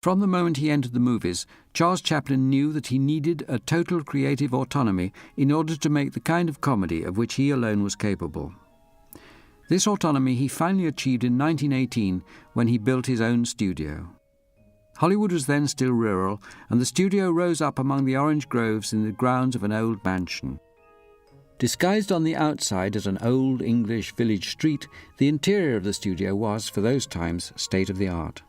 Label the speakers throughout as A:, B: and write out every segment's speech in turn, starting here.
A: From the moment he entered the movies, Charles Chaplin knew that he needed a total creative autonomy in order to make the kind of comedy of which he alone was capable. This autonomy he finally achieved in 1918 when he built his own studio. Hollywood was then still rural, and the studio rose up among the orange groves in the grounds of an old mansion. Disguised on the outside as an old English village street, the interior of the studio was, for those times, state-of-the-art.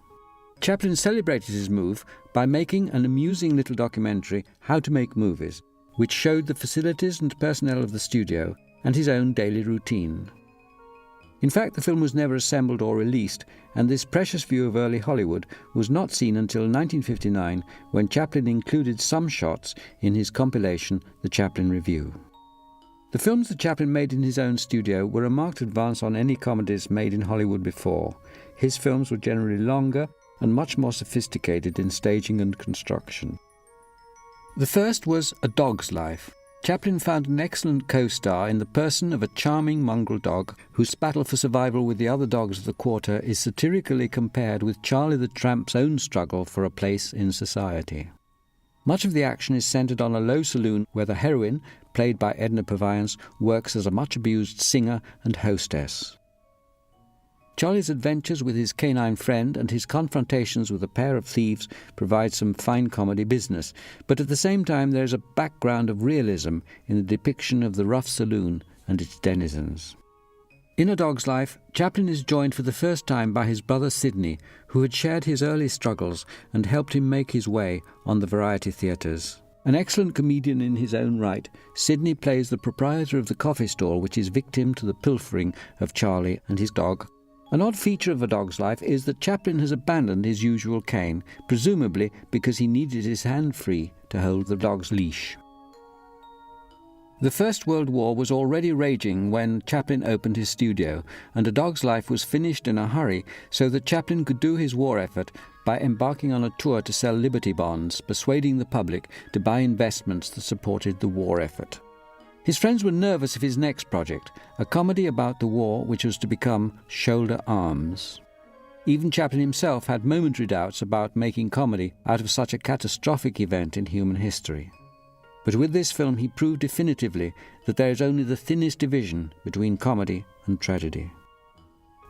A: Chaplin celebrated his move by making an amusing little documentary, How to Make Movies, which showed the facilities and personnel of the studio and his own daily routine. In fact, the film was never assembled or released, and this precious view of early Hollywood was not seen until 1959, when Chaplin included some shots in his compilation, The Chaplin Review. The films that Chaplin made in his own studio were a marked advance on any comedies made in Hollywood before. His films were generally longer and much more sophisticated in staging and construction. The first was A Dog's Life. Chaplin found an excellent co-star in the person of a charming mongrel dog whose battle for survival with the other dogs of the quarter is satirically compared with Charlie the Tramp's own struggle for a place in society. Much of the action is centred on a low saloon where the heroine, played by Edna Purviance, works as a much-abused singer and hostess. Charlie's adventures with his canine friend and his confrontations with a pair of thieves provide some fine comedy business, but at the same time there is a background of realism in the depiction of the rough saloon and its denizens. In A Dog's Life, Chaplin is joined for the first time by his brother Sidney, who had shared his early struggles and helped him make his way on the variety theatres. An excellent comedian in his own right, Sidney plays the proprietor of the coffee stall which is victim to the pilfering of Charlie and his dog. An odd feature of A Dog's Life is that Chaplin has abandoned his usual cane, presumably because he needed his hand free to hold the dog's leash. The First World War was already raging when Chaplin opened his studio, and A Dog's Life was finished in a hurry so that Chaplin could do his war effort by embarking on a tour to sell Liberty bonds, persuading the public to buy investments that supported the war effort. His friends were nervous of his next project, a comedy about the war which was to become Shoulder Arms. Even Chaplin himself had momentary doubts about making comedy out of such a catastrophic event in human history. But with this film he proved definitively that there is only the thinnest division between comedy and tragedy.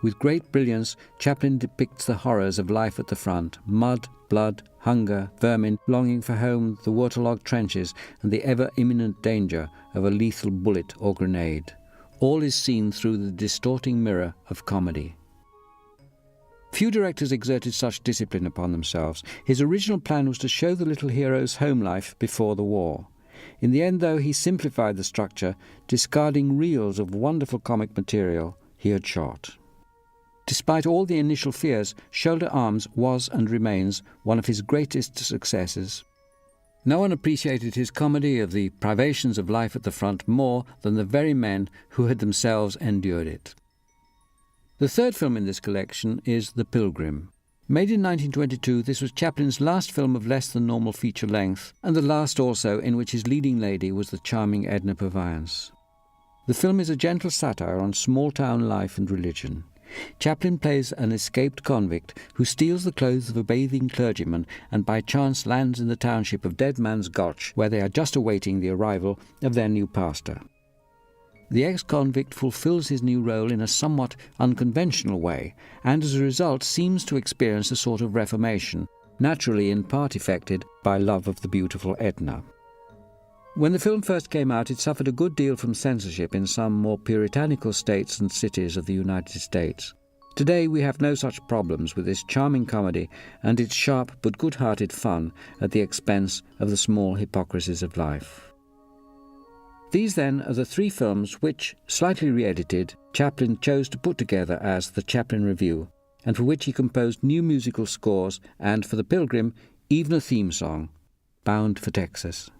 A: With great brilliance, Chaplin depicts the horrors of life at the front: mud, blood, hunger, vermin, longing for home, the waterlogged trenches, and the ever-imminent danger of a lethal bullet or grenade. All is seen through the distorting mirror of comedy. Few directors exerted such discipline upon themselves. His original plan was to show the little hero's home life before the war. In the end, though, he simplified the structure, discarding reels of wonderful comic material he had shot. Despite all the initial fears, Shoulder Arms was and remains one of his greatest successes. No one appreciated his comedy of the privations of life at the front more than the very men who had themselves endured it. The third film in this collection is The Pilgrim. Made in 1922, this was Chaplin's last film of less than normal feature length, and the last also in which his leading lady was the charming Edna Purviance. The film is a gentle satire on small-town life and religion. Chaplin plays an escaped convict who steals the clothes of a bathing clergyman and by chance lands in the township of Dead Man's Gulch, where they are just awaiting the arrival of their new pastor. The ex-convict fulfills his new role in a somewhat unconventional way, and as a result seems to experience a sort of reformation, naturally in part effected by love of the beautiful Edna. When the film first came out, it suffered a good deal from censorship in some more puritanical states and cities of the United States. Today we have no such problems with this charming comedy and its sharp but good-hearted fun at the expense of the small hypocrisies of life. These, then, are the three films which, slightly re-edited, Chaplin chose to put together as The Chaplin Review, and for which he composed new musical scores and, for The Pilgrim, even a theme song, Bound for Texas.